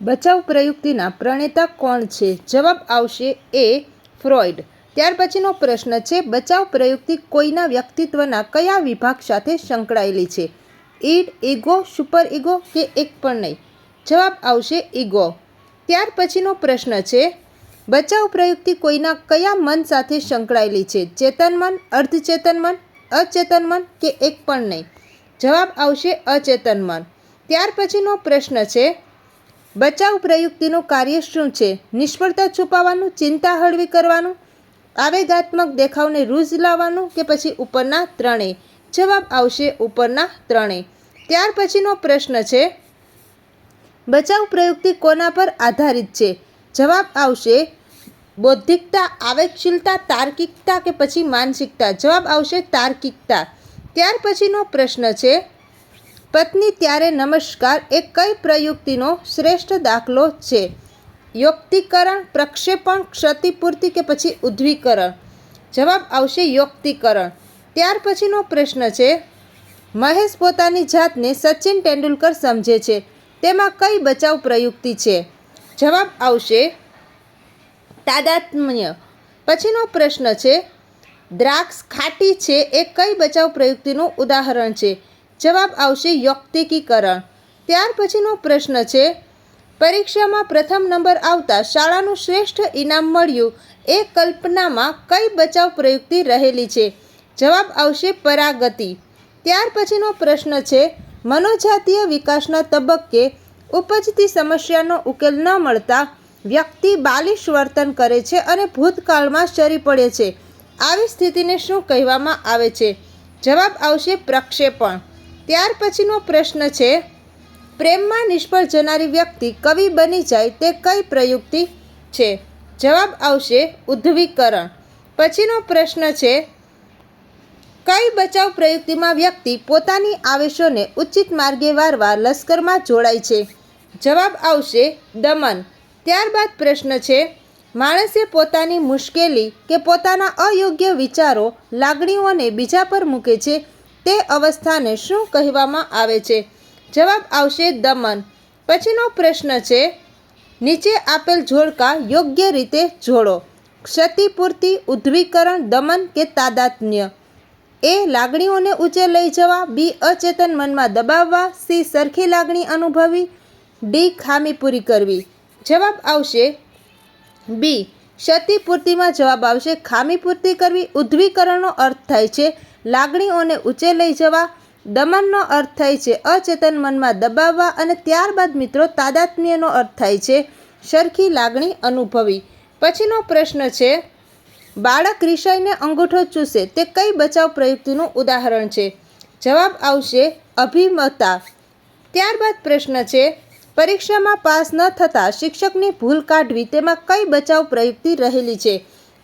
બચાવ પ્રયુક્તિના પ્રણેતા કોણ છે? જવાબ આવશે એ ફ્રોઇડ. ત્યાર પછીનો પ્રશ્ન છે, બચાવ પ્રયુક્તિ કોઈના વ્યક્તિત્વના કયા વિભાગ સાથે સંકળાયેલી છે? ઈડ, ઈગો, સુપર ઈગો કે એક પણ નહીં? જવાબ આવશે ઈગો. ત્યાર પછીનો પ્રશ્ન છે, બચાવ પ્રયુક્તિ કોઈના કયા મન સાથે સંકળાયેલી છે? ચેતન મન, અર્ધચેતન મન, અચેતન મન કે એક પણ નહીં? જવાબ આવશે અચેતન મન. ત્યાર પછીનો પ્રશ્ન છે, બચાવ પ્રયુક્તિનું કાર્ય શું છે? નિષ્ફળતા છુપાવવાનું, ચિંતા હળવી કરવાનું, આવેગાત્મક દેખાવને રૂઝ લાવવાનું કે પછી ઉપરના ત્રણેય? જવાબ આવશે ઉપરના ત્રણેય. ત્યાર પછીનો પ્રશ્ન છે, બચાવ પ્રયુક્તિ કોના પર આધારિત છે? જવાબ આવશે બૌદ્ધિકતા, આવેગશીલતા, તાર્કિકતા કે પછી માનસિકતા? જવાબ આવશે તાર્કિકતા. ત્યાર પછીનો પ્રશ્ન છે, પત્ની ત્યારે નમસ્કાર એ કઈ પ્રયુક્તિનો શ્રેષ્ઠ દાખલો છે? યોક્તિકરણ, પ્રક્ષેપણ, ક્ષતિપૂર્તિ કે પછી ઉદ્ધવીકરણ? જવાબ આવશે યોક્તિકરણ. ત્યાર પછીનો પ્રશ્ન છે, મહેશ પોતાની જાતને સચિન તેંડુલકર સમજે છે, તેમાં કઈ બચાવ પ્રયુક્તિ છે? જવાબ આવશે તાદાત્મ્ય. પછીનો પ્રશ્ન છે, દ્રાક્ષ ખાટી છે એ કઈ બચાવ પ્રયુક્તિનું ઉદાહરણ છે? જવાબ આવશે યોક્તિકીકરણ. ત્યાર પછીનો પ્રશ્ન છે, પરીક્ષામાં પ્રથમ નંબર આવતા શાળાનું શ્રેષ્ઠ ઇનામ મળ્યું એ કલ્પનામાં કઈ બચાવ પ્રયુક્તિ રહેલી છે? જવાબ આવશે પરાગતિ. ત્યાર પછીનો પ્રશ્ન છે, મનોજાતીય વિકાસના તબક્કે ઉપજતી સમસ્યાનો ઉકેલ ન મળતા વ્યક્તિ બાલિશ વર્તન કરે છે અને ભૂતકાળમાં સરી પડે છે. આવી સ્થિતિને શું કહેવામાં આવે છે? જવાબ આવશે પ્રક્ષેપણ. ત્યાર પછીનો પ્રશ્ન છે, પ્રેમમાં નિષ્ફળ જનારી વ્યક્તિ કવિ બની જાય તે કઈ પ્રયુક્તિ છે? જવાબ આવશે ઉદ્ધવીકરણ. પછીનો પ્રશ્ન છે, કઈ બચાવ પ્રયુક્તિમાં વ્યક્તિ પોતાની આવેશોને ઉચિત માર્ગે વારવા લશ્કરમાં જોડાય છે? જવાબ આવશે દમન. ત્યારબાદ પ્રશ્ન છે, માણસે પોતાની મુશ્કેલી કે પોતાના અયોગ્ય વિચારો, લાગણીઓને બીજા પર મૂકે છે તે અવસ્થાને શું કહેવામાં આવે છે? જવાબ આવશે દમન. પછીનો પ્રશ્ન છે, નીચે આપેલ જોડકા યોગ્ય રીતે જોડો. ક્ષતિપૂર્તિ, ઉદ્ધવીકરણ, દમન કે તાદાત્મ્ય? એ લાગણીઓને ઊંચે લઈ જવા, બી અચેતન મનમાં દબાવવા, સી સરખી લાગણી અનુભવી, ડી ખામી પૂરી કરવી? જવાબ આવશે બી ક્ષતિપૂર્તિમાં જવાબ આવશે ખામી પૂર્તિ કરવી. ઉદ્ધવીકરણનો અર્થ થાય છે લાગણીઓને ઊંચે લઈ જવા, દમનનો અર્થ થાય છે અચેતન મનમાં દબાવવા અને ત્યારબાદ મિત્રો તાદાત્મ્યનો અર્થ થાય છે સરખી લાગણી અનુભવી. પછીનો પ્રશ્ન છે, બાળક રિસાઈને અંગૂઠો ચૂસે તે કઈ બચાવ પ્રયુક્તિનું ઉદાહરણ છે? જવાબ આવશે અભિમતા. ત્યારબાદ પ્રશ્ન છે, પરીક્ષામાં પાસ ન થતાં શિક્ષકની ભૂલ કાઢવી તેમાં કઈ બચાવ પ્રયુક્તિ રહેલી છે?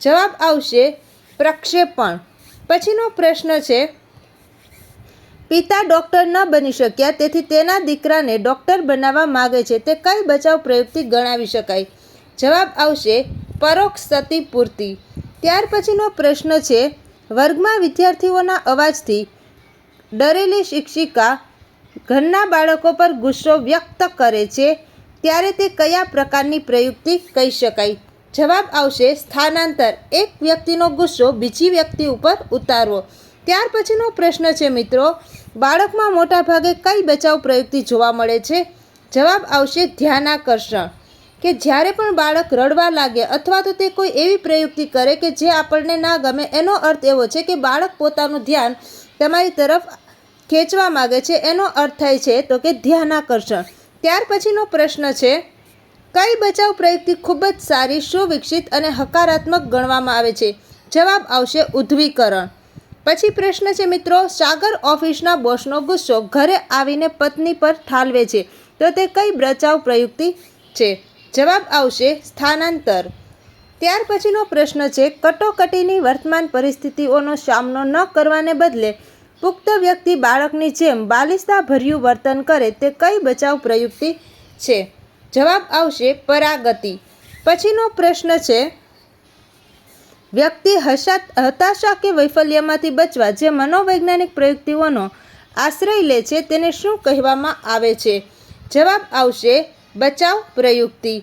જવાબ આવશે પ્રક્ષેપણ. પછીનો પ્રશ્ન છે, પિતા ડૉક્ટર ન બની શક્યા તેથી તેના દીકરાને ડૉક્ટર બનાવવા માગે છે તે કઈ બચાવ પ્રયુક્તિ ગણાવી શકાય? જવાબ આવશે પરોક્ષ ક્ષતિપૂર્તિ. ત્યાર પછીનો પ્રશ્ન છે, વર્ગમાં વિદ્યાર્થીઓના અવાજથી ડરેલી શિક્ષિકા ઘરના બાળકો પર ગુસ્સો વ્યક્ત કરે છે ત્યારે તે કયા પ્રકારની પ્રયુક્તિ કહી શકાય? જવાબ આવશે સ્થાનાંતર. એક વ્યક્તિનો ગુસ્સો બીજી વ્યક્તિ ઉપર ઉતારવો. ત્યાર પછીનો પ્રશ્ન છે મિત્રો, બાળકમાં મોટાભાગે કઈ બચાવ પ્રયુક્તિ જોવા મળે છે? જવાબ આવશે ધ્યાનાકર્ષણ. કે જ્યારે પણ બાળક રડવા લાગે અથવા તો તે કોઈ એવી પ્રયુક્તિ કરે કે જે આપણને ના ગમે, એનો અર્થ એવો છે કે બાળક પોતાનું ધ્યાન તમારી તરફ ખેંચવા માગે છે, એનો અર્થ થાય છે તો કે ધ્યાનાકર્ષણ. ત્યાર પછીનો પ્રશ્ન છે, કઈ બચાવ પ્રયુક્તિ ખૂબ જ સારી, સુવિકસિત અને હકારાત્મક ગણવામાં આવે છે? જવાબ આવશે ઉદ્ધવીકરણ. પછી પ્રશ્ન છે મિત્રો, સાગર ઓફિસના બોસનો ગુસ્સો ઘરે આવીને પત્ની પર ઠાલવે છે તો તે કઈ બચાવ પ્રયુક્તિ છે? જવાબ આવશે સ્થાનાંતર. ત્યાર પછીનો પ્રશ્ન છે, કટોકટીની વર્તમાન પરિસ્થિતિઓનો સામનો ન કરવાને બદલે પુખ્ત વ્યક્તિ બાળકની જેમ બાલિશતાભર્યું વર્તન કરે તે કઈ બચાવ પ્રયુક્તિ છે? જવાબ આવશે પરાગતિ. પછીનો પ્રશ્ન છે, વ્યક્તિ હતાશા કે વૈફલ્યમાંથી બચવા જે મનોવૈજ્ઞાનિક પ્રયુક્તિઓનો આશ્રય લે છે તેને શું કહેવામાં આવે છે? જવાબ આવશે બચાવ પ્રયુક્તિ.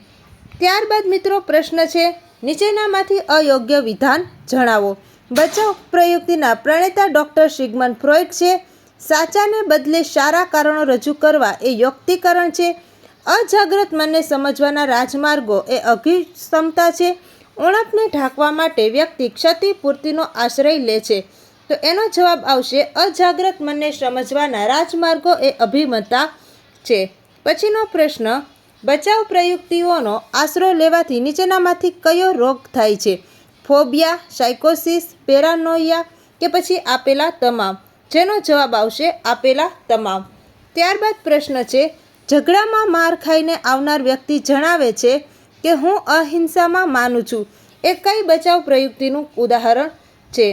ત્યારબાદ મિત્રો પ્રશ્ન છે, નીચેનામાંથી અયોગ્ય વિધાન જણાવો. બચાવ પ્રયુક્તિના પ્રણેતા ડૉક્ટર સિગમન્ડ ફ્રોઈડ છે. સાચાને બદલે સારા કારણો રજૂ કરવા એ યુક્તિકરણ છે. અજાગ્રત મનને સમજવાના રાજમાર્ગો એ અભિક્ષમતા છે. ઉણપને ઢાંકવા માટે વ્યક્તિ ક્ષતિપૂર્તિનો આશ્રય લે છે. તો એનો જવાબ આવશે અજાગ્રત મનને સમજવાના રાજમાર્ગો એ અભિમતા છે. પછીનો પ્રશ્ન, બચાવ પ્રયુક્તિઓનો આશરો લેવાથી નીચેનામાંથી કયો રોગ થાય છે? ફોબિયા, સાયકોસિસ, પેરાનોઇયા કે પછી આપેલા તમામ? જેનો જવાબ આવશે આપેલા તમામ. ત્યારબાદ પ્રશ્ન છે, ઝઘડામાં માર ખાઈને આવનાર વ્યક્તિ જણાવે છે કે હું અહિંસામાં માનું છું. એ કઈ બચાવ પ્રયુક્તિનું ઉદાહરણ છે?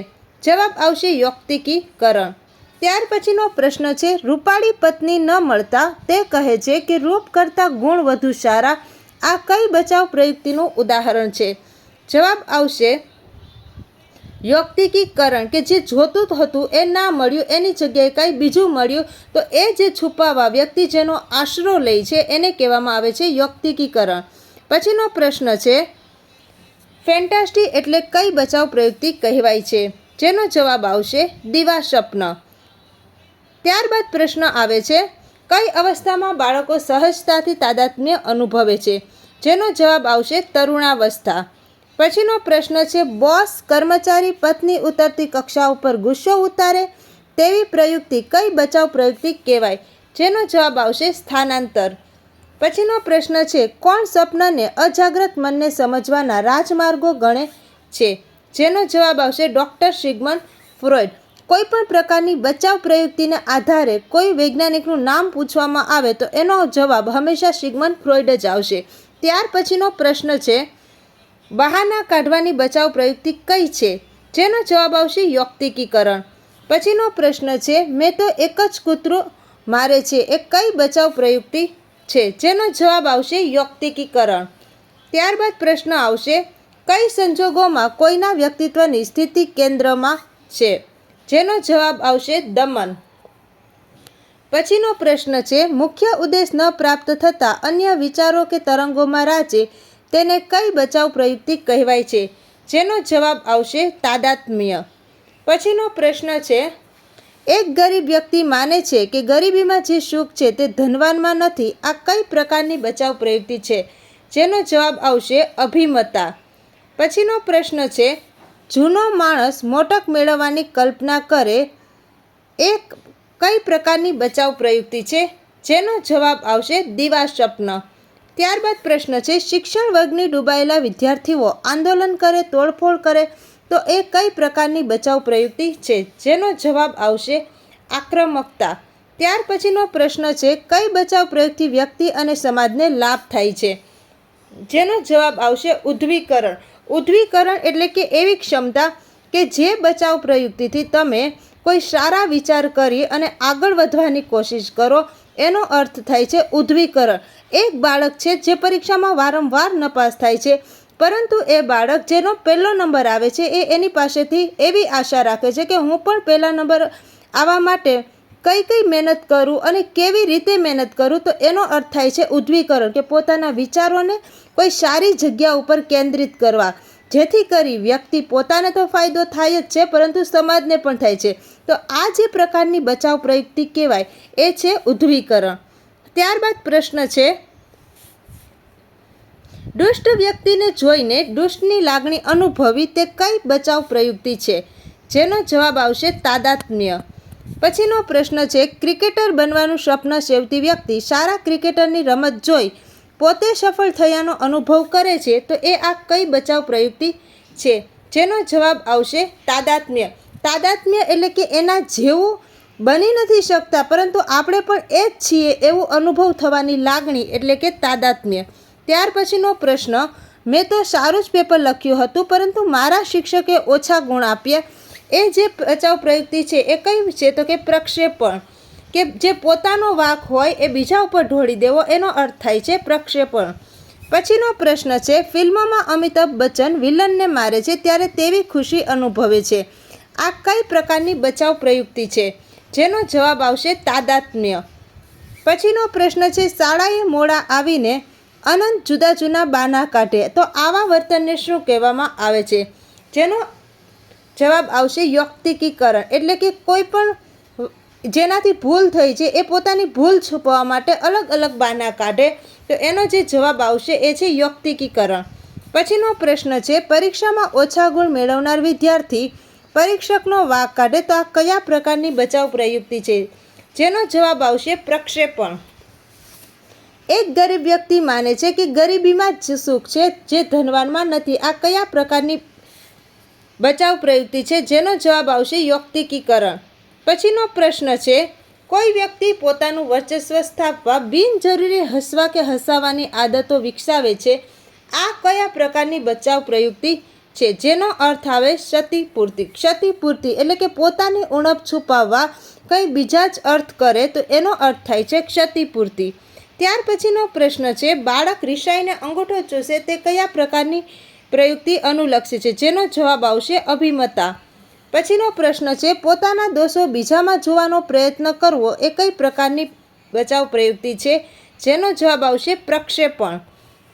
જવાબ આવશે યુક્તિકીકરણ. ત્યાર પછીનો પ્રશ્ન છે, રૂપાળી પત્ની ન મળતા તે કહે છે કે રૂપ કરતાં ગુણ વધુ સારા. આ કઈ બચાવ પ્રયુક્તિનું ઉદાહરણ છે? જવાબ આવશે યુક્તિકીકરણ, કે જે જોતું હતું એ ના મળ્યું, એની જગ્યાએ કંઈ બીજું મળ્યું, તો એ જે છુપાવવા વ્યક્તિ જેનો આશરો લે છે એને કહેવામાં આવે છે યુક્તિકીકરણ. પછીનો પ્રશ્ન છે, ફેન્ટાસ્ટી એટલે કઈ બચાવ પ્રયુક્તિ કહેવાય છે? જેનો જવાબ આવશે દિવાસ્વપ્ન. ત્યારબાદ પ્રશ્ન આવે છે, કઈ અવસ્થામાં બાળકો સહજતાથી તાદાત્મ્ય અનુભવે છે? જેનો જવાબ આવશે તરુણાવસ્થા. પછીનો પ્રશ્ન છે, બોસ કર્મચારી પત્ની ઉતરતી કક્ષા ઉપર ગુસ્સો ઉતારે તેવી પ્રયુક્તિ કઈ બચાવ પ્રયુક્તિ કહેવાય? જેનો જવાબ આવશે સ્થાનાંતર. પછીનો પ્રશ્ન છે, કોણ સ્વપ્નને અજાગ્રત મનને સમજવાના રાજમાર્ગો ગણે છે? જેનો જવાબ આવશે ડૉક્ટર સિગમન્ડ ફ્રોઈડ. કોઈ પણ પ્રકારની બચાવ પ્રયુક્તિના આધારે કોઈ વૈજ્ઞાનિકનું નામ પૂછવામાં આવે તો એનો જવાબ હંમેશા સિગમન્ડ ફ્રોઈડ જ આવશે. ત્યાર પછીનો પ્રશ્ન છે, બહાના કાઢવાની બચાવ પ્રયુક્તિ કઈ છે? જેનો જવાબ આવશે યુક્તિકીકરણ. પછીનો પ્રશ્ન છે, મેં તો એક જ કૂતરું મારે છે એ કઈ બચાવ પ્રયુક્તિ છે? જેનો જવાબ આવશે યુક્તિકીકરણ. ત્યારબાદ પ્રશ્ન આવશે, કઈ સંજોગોમાં કોઈના વ્યક્તિત્વની સ્થિતિ કેન્દ્રમાં છે? જેનો જવાબ આવશે દમન. પછીનો પ્રશ્ન છે, મુખ્ય ઉદ્દેશ ન પ્રાપ્ત થતાં અન્ય વિચારો કે તરંગોમાં રાચે તેને કઈ બચાવ પ્રયુક્તિ કહેવાય છે? જેનો જવાબ આવશે તાદાત્મ્ય. પછીનો પ્રશ્ન છે, એક ગરીબ વ્યક્તિ માને છે કે ગરીબીમાં જે સુખ છે તે ધનવાનમાં નથી. આ કઈ પ્રકારની બચાવ પ્રયુક્તિ છે? જેનો જવાબ આવશે અભિમતા. પછીનો પ્રશ્ન છે, જૂનો માણસ મોટક મેળવવાની કલ્પના કરે એ કઈ પ્રકારની બચાવ પ્રયુક્તિ છે? જેનો જવાબ આવશે દિવાસ્વપ્ન. ત્યારબાદ પ્રશ્ન છે, શિક્ષણ વર્ગની ડૂબાયેલા વિદ્યાર્થીઓ આંદોલન કરે, તોડફોડ કરે તો એ કઈ પ્રકારની બચાવ પ્રયુક્તિ છે? જેનો જવાબ આવશે આક્રમકતા. ત્યાર પછીનો પ્રશ્ન છે, કઈ બચાવ પ્રયુક્તિ વ્યક્તિ અને સમાજને લાભ થાય છે? જેનો જવાબ આવશે ઉદ્ધવીકરણ. ઉદ્ધવીકરણ એટલે કે એવી ક્ષમતા કે જે બચાવ પ્રયુક્તિથી તમે કોઈ સારા વિચાર કરી અને આગળ વધવાની કોશિશ કરો, એનો અર્થ થાય છે ઉદ્ધવીકરણ. એક બાળક છે જે પરીક્ષામાં વારંવાર નપાસ થાય છે, પરંતુ એ બાળક જેનો પહેલો નંબર આવે છે એ એની પાસેથી એવી આશા રાખે છે કે હું પણ પહેલા નંબર આવવા માટે કઈ મહેનત કરું અને કેવી રીતે મહેનત કરું. તો એનો અર્થ થાય છે ઉદ્ધવીકરણ, કે પોતાના વિચારોને કોઈ સારી જગ્યા ઉપર કેન્દ્રિત કરવા, જેથી કરી વ્યક્તિ પોતાને તો ફાયદો થાય જ છે પરંતુ સમાજને પણ થાય છે. તો આ જે પ્રકારની બચાવ પ્રયુક્તિ કહેવાય એ છે ઉદ્ધવીકરણ. ત્યારબાદ પ્રશ્ન છે, દુષ્ટ વ્યક્તિને જોઈને દુષ્ટની લાગણી અનુભવી તે કઈ બચાવ પ્રયુક્તિ છે? જેનો જવાબ આવશે તાદાત્મ્ય. પછીનો પ્રશ્ન છે, ક્રિકેટર બનવાનું સ્વપ્ન સેવતી વ્યક્તિ સારા ક્રિકેટરની રમત જોઈ પોતે સફળ થયાનો અનુભવ કરે છે તો એ આ કઈ બચાવ પ્રયુક્તિ છે? જેનો જવાબ આવશે તાદાત્મ્ય. તાદાત્મ્ય એટલે કે એના જેવું બની નથી શકતા પરંતુ આપણે પણ એ જ છીએ એવું અનુભવ થવાની લાગણી એટલે કે તાદાત્મ્ય. ત્યાર પછીનો પ્રશ્ન, મેં તો સારું જ પેપર લખ્યું હતું પરંતુ મારા શિક્ષકે ઓછા ગુણ આપ્યા. એ જે બચાવ પ્રયુક્તિ છે એ કઈ છે? તો કે પ્રક્ષેપણ, કે જે પોતાનો વાંક હોય એ બીજા ઉપર ઢોળી દેવો, એનો અર્થ થાય છે પ્રક્ષેપણ. પછીનો પ્રશ્ન છે, ફિલ્મમાં અમિતાભ બચ્ચન વિલનને મારે છે ત્યારે તેવી ખુશી અનુભવે છે. આ કઈ પ્રકારની બચાવ પ્રયુક્તિ છે? જેનો જવાબ આવશે તાદાત્મ્ય. પછીનો પ્રશ્ન છે, શાળાએ મોડા આવીને અનંત જુદા જુદા બાના કાઢે તો આવા વર્તનને શું કહેવામાં આવે છે? જેનો જવાબ આવશે યૌક્તિકીકરણ. એટલે કે કોઈ પણ જેનાથી ભૂલ થઈ છે એ પોતાની ભૂલ છુપાવવા માટે અલગ અલગ બહાના કાઢે, તો એનો જે જવાબ આવશે એ છે યૌક્તિકીકરણ. પછીનો પ્રશ્ન છે, પરીક્ષામાં ઓછા ગુણ મેળવનાર વિદ્યાર્થી પરીક્ષકનો વાંક કાઢે તો આ કયા પ્રકારની બચાવ પ્રયુક્તિ છે? જેનો જવાબ આવશે પ્રક્ષેપણ. એક ગરીબ વ્યક્તિ માને છે કે ગરીબીમાં જ સુખ છે, જે ધનવાનમાં નથી. આ કયા પ્રકારની બચાવ પ્રયુક્તિ છે? જેનો જવાબ આવશે યૌક્તિકીકરણ. પછીનો પ્રશ્ન છે, કોઈ વ્યક્તિ પોતાનું વર્ચસ્વ સ્થાપવા બિનજરૂરી હસવા કે હસાવવાની આદતો વિકસાવે છે. આ કયા પ્રકારની બચાવ પ્રયુક્તિ છે? જેનો અર્થ આવે ક્ષતિપૂર્તિ. ક્ષતિપૂર્તિ એટલે કે પોતાની ઉણપ છુપાવવા કંઈ બીજા જ અર્થ કરે તો એનો અર્થ થાય છે ક્ષતિપૂર્તિ. ત્યાર પછીનો પ્રશ્ન છે, બાળક રિસાઈને અંગૂઠો ચૂસે તે કયા પ્રકારની પ્રયુક્તિ અનુલક્ષે છે? જેનો જવાબ આવશે અભિમતા. પછીનો પ્રશ્ન છે, પોતાના દોષો બીજામાં જોવાનો પ્રયત્ન કરવો એ કઈ પ્રકારની બચાવ પ્રયુક્તિ છે? જેનો જવાબ આવશે પ્રક્ષેપણ.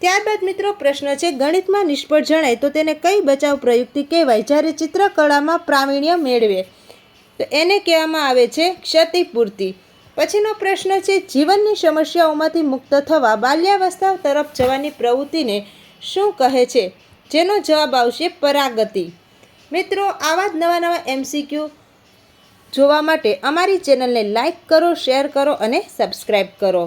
ત્યારબાદ મિત્રો પ્રશ્ન છે, ગણિતમાં નિષ્ફળ જણાય તો તેને કઈ બચાવ પ્રયુક્તિ કહેવાય? જ્યારે ચિત્રકળામાં પ્રાવીણ્ય મેળવે તો એને કહેવામાં આવે છે ક્ષતિપૂર્તિ. પછીનો પ્રશ્ન છે, જીવનની સમસ્યાઓમાંથી મુક્ત થવા બાલ્યાવસ્થા તરફ જવાની પ્રવૃત્તિને શું કહે છે? જેનો જવાબ આવશે પરાગતિ. મિત્રો, આવા જ નવા MCQ જોવા માટે અમારી ચેનલને લાઈક કરો, શેર કરો અને સબસ્ક્રાઈબ કરો.